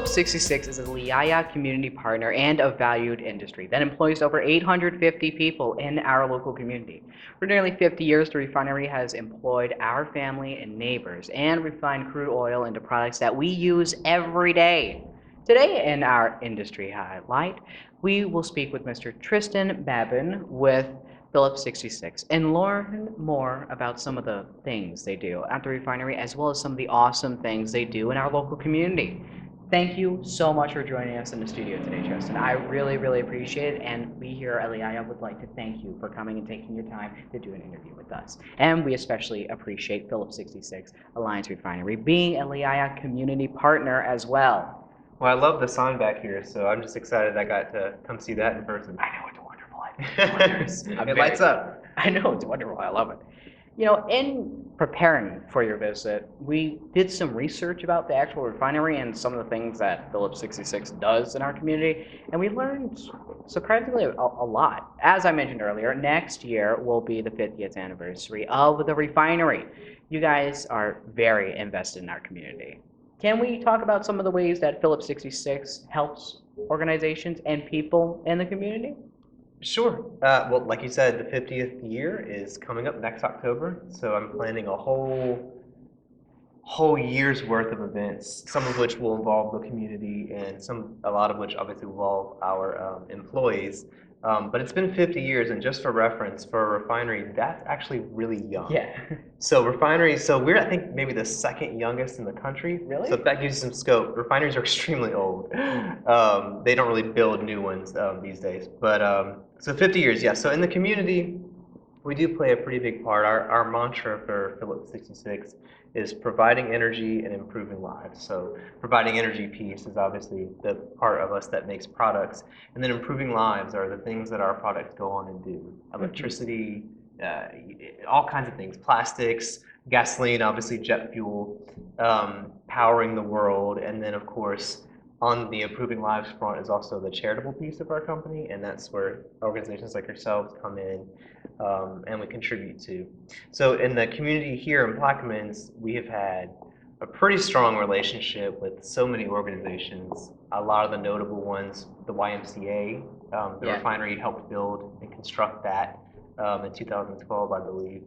Phillips 66 is a LAYAYA Community Partner and a valued industry that employs over 850 people in our local community. For nearly 50 years, the refinery has employed our family and neighbors and refined crude oil into products that we use every day. Today in our industry highlight, we will speak with Mr. Tristan Babin with Phillips 66 and learn more about some of the things they do at the refinery as well as some of the awesome things they do in our local community. Thank you so much for joining us in the studio today, Tristan. I really, really appreciate it, and we here at LAYAYA would like to thank you for coming and taking your time to do an interview with us. And we especially appreciate Phillips 66 Alliance Refinery being a LAYAYA community partner as well. Well, I love the sign back here, so I'm just excited I got to come see that in person. I know, it's wonderful. It lights up. I know, it's wonderful. I love it. You know, in preparing for your visit, we did some research about the actual refinery and some of the things that Phillips 66 does in our community, and we learned surprisingly a lot. As I mentioned earlier, next year will be the 50th anniversary of the refinery. You guys are very invested in our community. Can we talk about some of the ways that Phillips 66 helps organizations and people in the community? Sure. Well, like you said, the 50th year is coming up next October, so I'm planning a whole year's worth of events, some of which will involve the community and a lot of which obviously will involve our employees. But it's been 50 years, and just for reference, for a refinery, that's actually really young. Yeah. So refineries, so we're I think maybe the second youngest in the country. Really? So if that gives you some scope, refineries are extremely old. They don't really build new ones these days. But so 50 years, yeah. So in the community, we do play a pretty big part. Our mantra for Phillips 66 is providing energy and improving lives. So providing energy piece is obviously the part of us that makes products, and then improving lives are the things that our products go on and do. Electricity, all kinds of things, plastics, gasoline, obviously jet fuel, powering the world, and then of course on the improving lives front is also the charitable piece of our company, and that's where organizations like yourselves come in and we contribute to. So in the community here in Plaquemines, we have had a pretty strong relationship with so many organizations. A lot of the notable ones, the YMCA, the refinery helped build and construct that in 2012, I believe.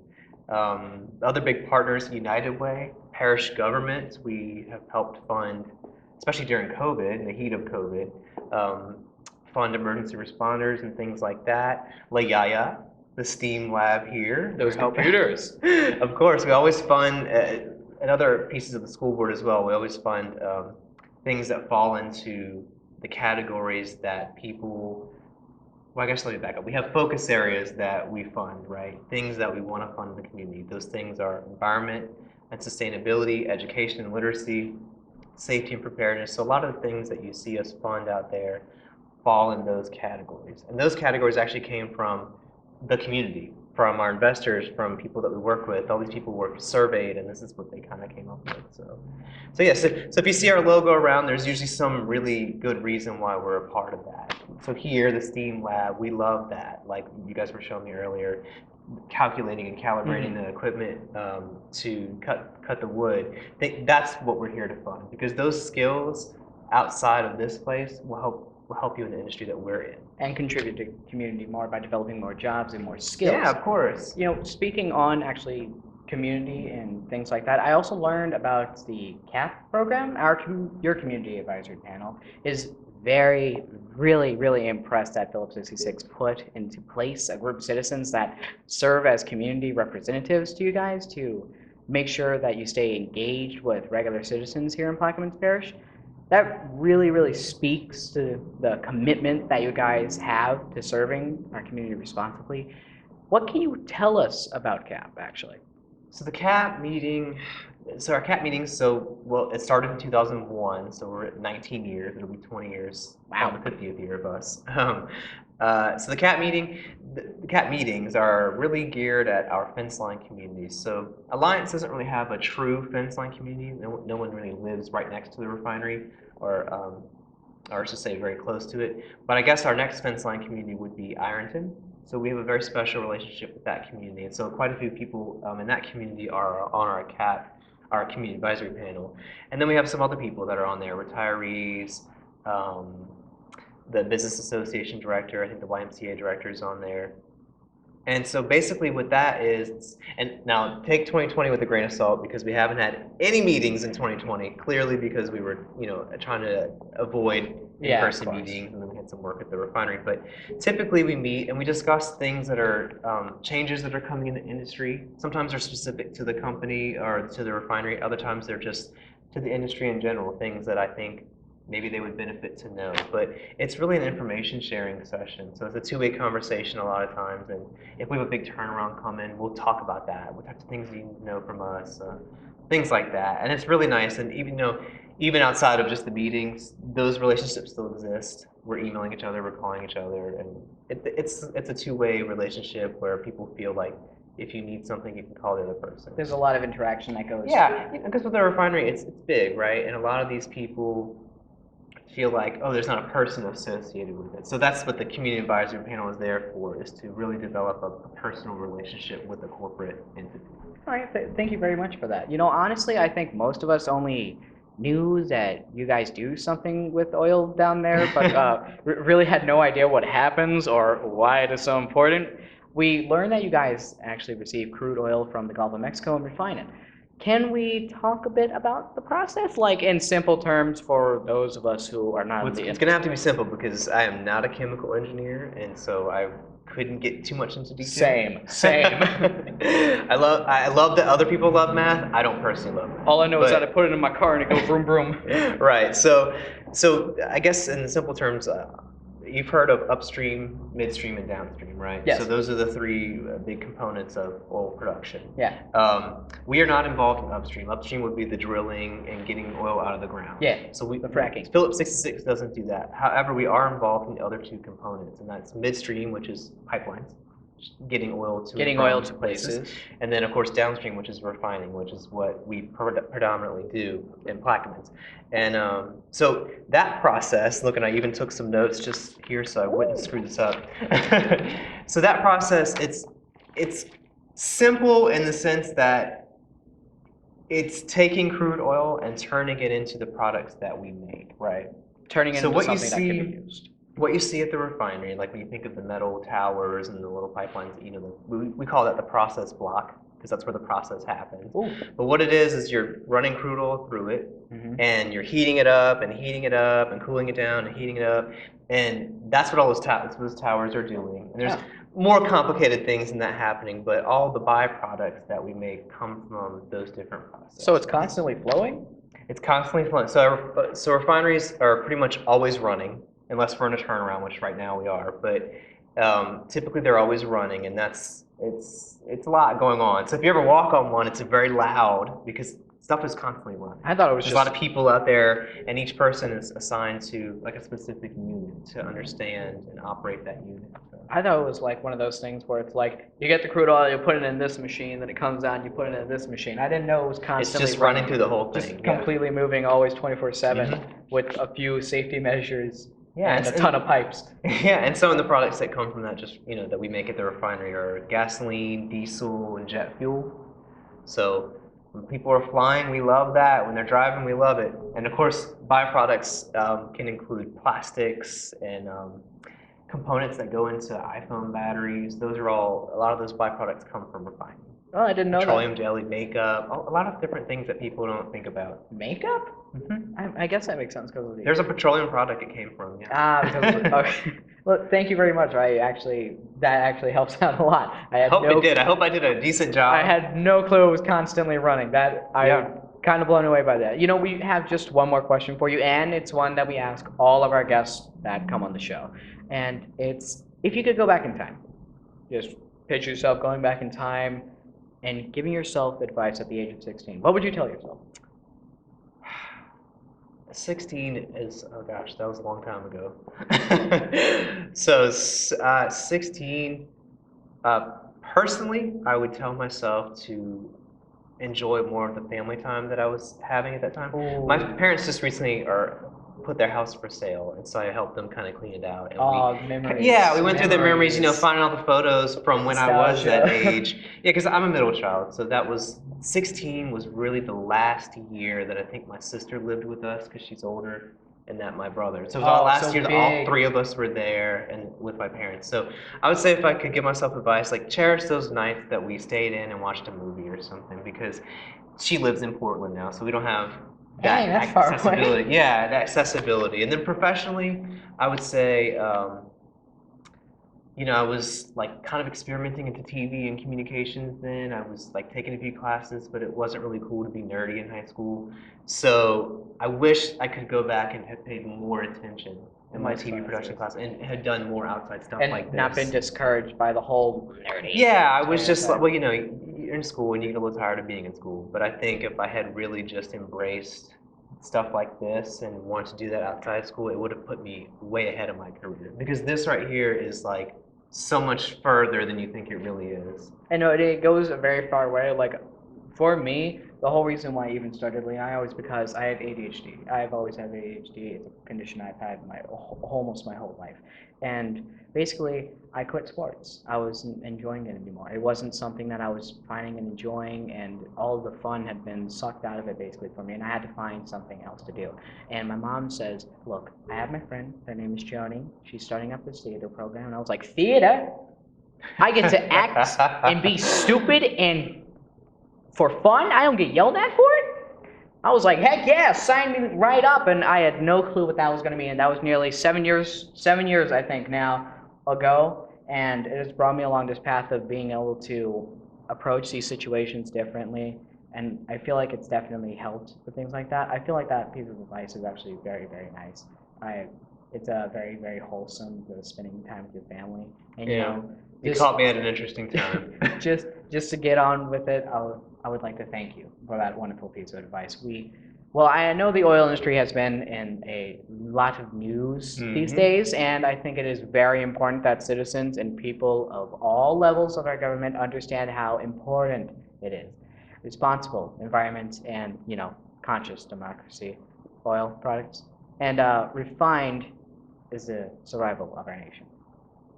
Other big partners, United Way, parish government, we have helped fund, especially during COVID, in the heat of COVID, fund emergency responders and things like that. LAYAYA, the STEAM lab here. Those computers. Of course, we always fund, and other pieces of the school board as well, we always fund things that fall into the categories that people, well, I guess let me back up. We have focus areas that we fund, right? Things that we want to fund in the community. Those things are environment and sustainability, education and literacy, safety and preparedness. So a lot of the things that you see us fund out there fall in those categories. And those categories actually came from the community, from our investors, from people that we work with. All these people were surveyed, and this is what they kind of came up with. So if you see our logo around, there's usually some really good reason why we're a part of that. So here, the STEAM lab, we love that. Like you guys were showing me earlier, calculating and calibrating the equipment to cut the wood. That's what we're here to fund, because those skills outside of this place will help you in the industry that we're in. And contribute to community more by developing more jobs and more skills. Yeah, of course. You know, speaking on actually community and things like that, I also learned about the CAP program. Your community advisory panel is really impressed that Phillips 66 put into place a group of citizens that serve as community representatives to you guys to make sure that you stay engaged with regular citizens here in Plaquemines Parish. That really speaks to the commitment that you guys have to serving our community responsibly. What can you tell us about CAP, actually? So the CAP meeting, our CAP meetings, well, it started in 2001, so we're at 19 years. It'll be 20 years on the 50th year of us. So the CAP meetings are really geared at our fence line communities. So Alliance doesn't really have a true fence line community. No one really lives right next to the refinery, or I should say very close to it. But I guess our next fence line community would be Ironton. So we have a very special relationship with that community, and so quite a few people in that community are on our CAP our community advisory panel. And then we have some other people that are on there, retirees, um, the business association director, I think the YMCA director is on there. And so basically what that is, and now take 2020 with a grain of salt because we haven't had any meetings in 2020, clearly because we were, trying to avoid in-person meetings, and then we had some work at the refinery. But typically we meet and we discuss things that are changes that are coming in the industry. Sometimes they're specific to the company or to the refinery. Other times they're just to the industry in general, things that I think maybe they would benefit to know. But it's really an information sharing session. So it's a two-way conversation a lot of times. And if we have a big turnaround coming, we'll talk about that. What types of things do you know from us? Things like that. And it's really nice. And even outside of just the meetings, those relationships still exist. We're emailing each other, we're calling each other. And it's a two-way relationship where people feel like if you need something, you can call the other person. There's a lot of interaction that goes. Yeah, because with the refinery, it's big, right? And a lot of these people feel like, oh, there's not a person associated with it. So that's what the community advisory panel is there for, is to really develop a personal relationship with the corporate entity. All right, thank you very much for that. Honestly, I think most of us only knew that you guys do something with oil down there, but really had no idea what happens or why it is so important. We learned that you guys actually receive crude oil from the Gulf of Mexico and refine it. Can we talk a bit about the process, like in simple terms for those of us who are not in the industry? It's going to have to be simple because I am not a chemical engineer, and so I couldn't get too much into detail. Same. I love that other people love math. I don't personally love math. All I know is that I put it in my car and it goes vroom vroom. Right. So I guess in simple terms, you've heard of upstream, midstream, and downstream, right? Yes. So those are the three big components of oil production. Yeah. We are not involved in upstream. Upstream would be the drilling and getting oil out of the ground. Yeah. So the fracking. Phillips 66 doesn't do that. However, we are involved in the other two components, and that's midstream, which is pipelines, getting oil to places, and then of course downstream, which is refining, which is what we predominantly do in Plaquemines. And so that process, look, and I even took some notes just here so I wouldn't screw this up. So that process, it's simple in the sense that it's taking crude oil and turning it into the products that we make, right? Turning it into something that can be used. What you see at the refinery, like when you think of the metal towers and the little pipelines, we call that the process block because that's where the process happens. Ooh. But what it is you're running crude oil through it, and you're heating it up and heating it up and cooling it down and heating it up, and that's what all those towers are doing. And there's more complicated things than that happening, but all the byproducts that we make come from those different processes. So it's constantly flowing? It's constantly flowing. So refineries are pretty much always running, unless we're in a turnaround, which right now we are. But typically they're always running, and it's a lot going on. So if you ever walk on one, it's very loud because stuff is constantly running. I thought it was There's a lot of people out there, and each person is assigned to like a specific unit to understand and operate that unit. I thought it was like one of those things where it's like you get the crude oil, you put it in this machine, then it comes out, you put it in this machine. I didn't know it was constantly It's just running through the whole thing. Just completely moving, always 24/7 with a few safety measures. Yeah, and a ton of pipes. Yeah, and some of the products that come from that that we make at the refinery are gasoline, diesel, and jet fuel. So when people are flying, we love that. When they're driving, we love it. And of course, byproducts can include plastics and components that go into iPhone batteries. A lot of those byproducts come from refining. Oh, I didn't know Petroleum that. jelly, makeup, a lot of different things that people don't think about. Makeup? I guess that makes sense because of the... There's a petroleum product it came from, yeah. Okay. Well, thank you very much. That actually helps out a lot. I hope I did a decent job. I had no clue it was constantly running. I'm kind of blown away by that. We have just one more question for you, and it's one that we ask all of our guests that come on the show. And it's, if you could go back in time, just picture yourself going back in time and giving yourself advice at the age of 16, what would you tell yourself? 16 is, oh gosh, that was a long time ago. So 16, personally, I would tell myself to enjoy more of the family time that I was having at that time. Ooh. My parents just recently, or put their house for sale, and so I helped them kind of clean it out. And Oh, memories. yeah, we went through their memories, Memories. finding all the photos from when I was that Nostalgia. age. Yeah, because I'm a middle child, so that was 16 was really the last year that I think my sister lived with us because she's older, and that my brother. So it was our Oh, last so year that all big. three of us were there and with my parents. So I would say if I could give myself advice, like cherish those nights that we stayed in and watched a movie or something, because she lives in Portland now, so we don't have Dang, that that's far accessibility. away. Yeah, that accessibility. And then professionally, I would say, I was like kind of experimenting into TV and communications then. I was like taking a few classes, but it wasn't really cool to be nerdy in high school. So I wish I could go back and have paid more attention in my TV production class and had done more outside stuff like And not been this. discouraged by the whole nerdy. Yeah, I was just like, stereotype. well, you're in school and you get a little tired of being in school. But I think if I had really just embraced stuff like this and wanted to do that outside school, it would have put me way ahead of my career. Because this right here is like so much further than you think it really is. I know it goes a very far way. Like for me, the whole reason why I even started LAYAYA was because I have ADHD. I've always had ADHD. It's a condition I've had almost my whole life. And basically, I quit sports. I wasn't enjoying it anymore. It wasn't something that I was finding and enjoying, and all of the fun had been sucked out of it basically for me, and I had to find something else to do. And my mom says, look, I have my friend, her name is Joni. She's starting up this theater program. And I was like, theater? I get to act and be stupid and for fun? I don't get yelled at for it? I was like, heck yeah, sign me right up. And I had no clue what that was going to be. And that was nearly 7 years, I think now ago. And it has brought me along this path of being able to approach these situations differently. And I feel like it's definitely helped with things like that. I feel like that piece of advice is actually very, very nice. It's a very, very wholesome, spending time with your family. And Yeah. You just caught me at an interesting time. just to get on with it, I would like to thank you for that wonderful piece of advice. Well, I know the oil industry has been in a lot of news these days, and I think it is very important that citizens and people of all levels of our government understand how important it is. Responsible environment and, conscious democracy, oil products, and refined is the survival of our nation.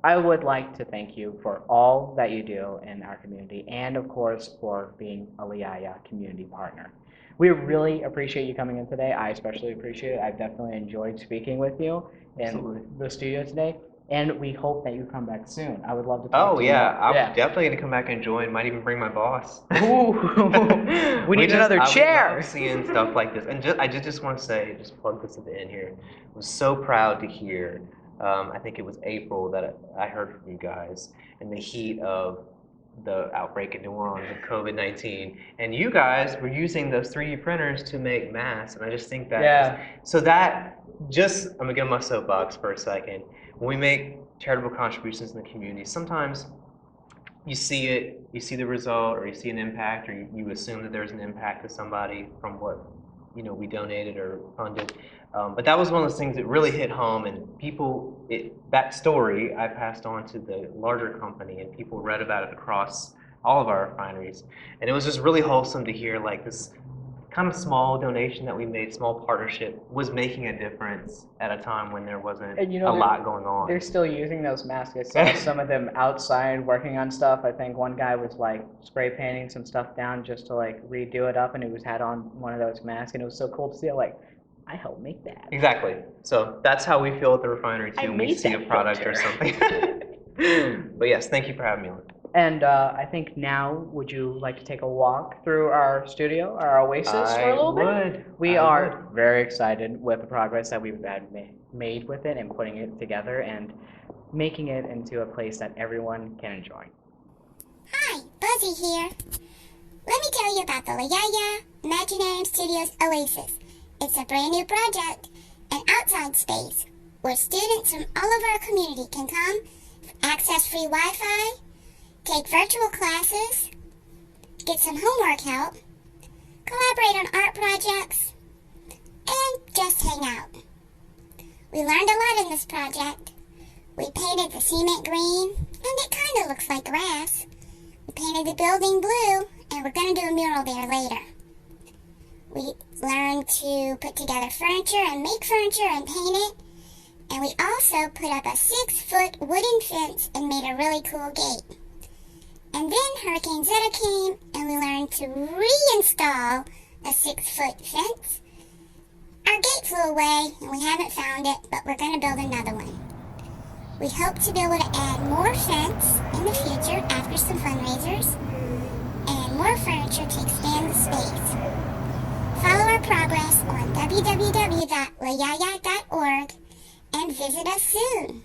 I would like to thank you for all that you do in our community and, of course, for being a LAYAYA community partner. We really appreciate you coming in today. I especially appreciate it. I've definitely enjoyed speaking with you in the studio today, and we hope that you come back soon. I would love to talk Oh to you yeah, more. I'm definitely gonna come back and join. Might even bring my boss. Ooh, we need another We chair. love seeing stuff like this, and I just want to say, just plug this at the end here. I was so proud to hear. I think it was April that I heard from you guys in the heat of the outbreak in New Orleans of COVID-19, and you guys were using those 3D printers to make masks, and I just think that so that just I'm gonna get on my soapbox for a second. When we make charitable contributions in the community, sometimes you see it, you see the result, or you see an impact, or you assume that there's an impact to somebody from what we donated or funded. But that was one of those things that really hit home, and that story I passed on to the larger company, and people read about it across all of our refineries. And it was just really wholesome to hear like this kind of small donation that we made, small partnership, was making a difference at a time when there wasn't a lot going on. They're still using those masks. I saw some of them outside working on stuff. I think one guy was like spray painting some stuff down just to like redo it up, and he had on one of those masks, and it was so cool to see. I helped make that. Exactly. So that's how we feel at the refinery too. When we see a product or something. But yes, thank you for having me on. And I think now, would you like to take a walk through our studio, our oasis, for a little bit? We are very excited with the progress that we've made with it and putting it together and making it into a place that everyone can enjoy. Hi, Buzzy here. Let me tell you about the LAYAYA Imaginarium Studios Oasis. It's a brand new project, an outside space where students from all over our community can come, access free Wi-Fi, take virtual classes, get some homework help, collaborate on art projects, and just hang out. We learned a lot in this project. We painted the cement green, and it kind of looks like grass. We painted the building blue, and we're going to do a mural there later. We learned to put together furniture and make furniture and paint it. And we also put up a 6-foot wooden fence and made a really cool gate. And then Hurricane Zeta came and we learned to reinstall a 6-foot fence. Our gate flew away and we haven't found it, but we're going to build another one. We hope to be able to add more fence in the future after some fundraisers and more furniture to expand the space. Follow our progress on www.layaya.org and visit us soon.